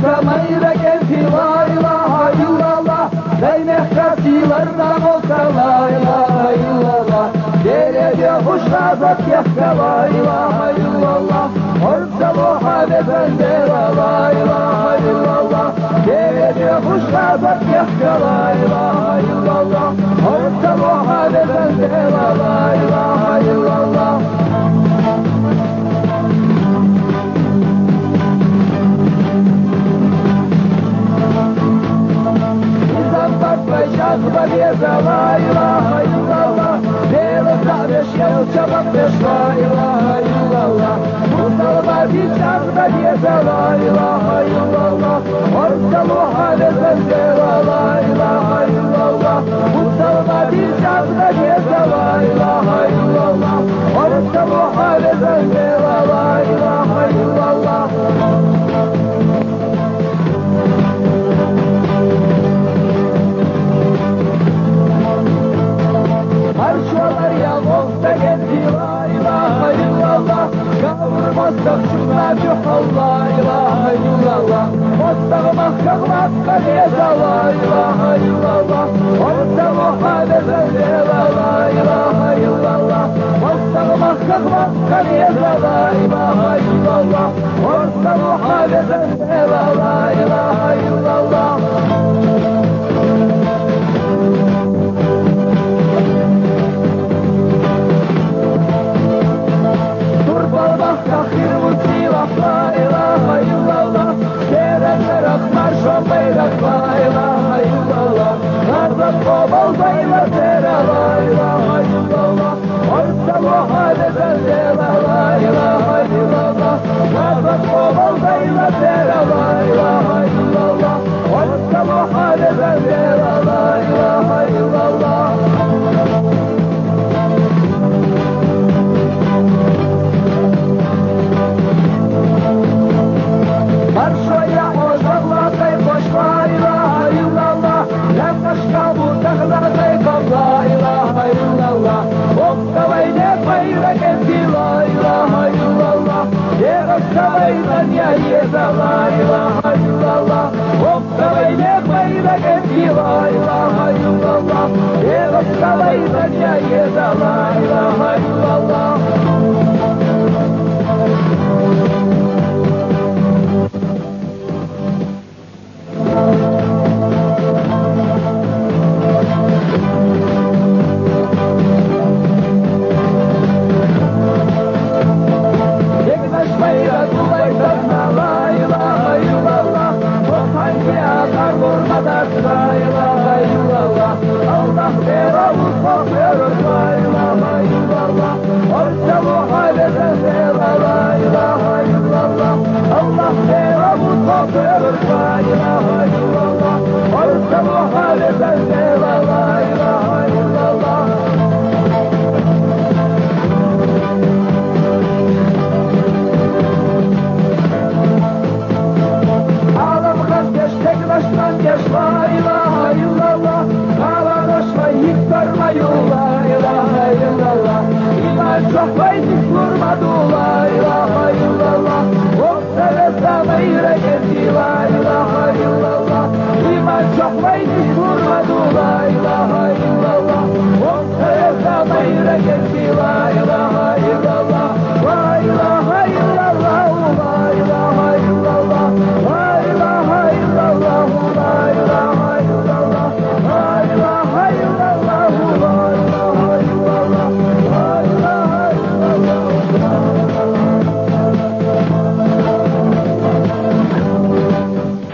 Mayra geldi la ilahe illallah. Zeynep kasilerden olsa la ilahe illallah. Derece kuşladık yakka la ilahe illallah. Orta bu haleden de la ilahe illallah. Derece kuşladık yakka la ilahe illallah. Orta bu haleden de la ilahe illallah. Şahba diyeze la ilahe illallah. Değerli kardeş gel çabuk beş la ilahe illallah. Mustafa bir şahba diyeze la ilahe illallah. Orta bu haleden de la ilahe illallah. Mustafa bir şahba diyeze la ilahe illallah. Orta bu haleden de la ilahe illallah. Kavurmazsak şunlar çok la ilahe illallah. Mostağımak kakmakka diyeze la ilahe illallah. Orta bu haleden de la ilahe illallah. Mostağımak kakmakka diyeze la ilahe illallah. Orta bu haleden de la ilahe illallah. La ilahe illallah. Derenler aklar şu bayrak la ilahe illallah. Nardan kobal baylar dere la ilahe illallah. Orta bu haleden de la ilahe illallah. Nardan kobal baylar dere la ilahe illallah. Orta bu haleden de la ilahe illallah. Marşoya ozanla kay koş la ilahe illallah. Lan başka bu dağlar kay koş la ilahe illallah. Oktavay ne bayrak etti la ilahe illallah. Yer oktavaydan ya yeze la ilahe illallah. Oktavay ne bayrak etti la ilahe illallah. Yer oktavaydan ya yeze la ilahe illallah. Geç la ilahe illallah. Kala koşma yık durma yolla.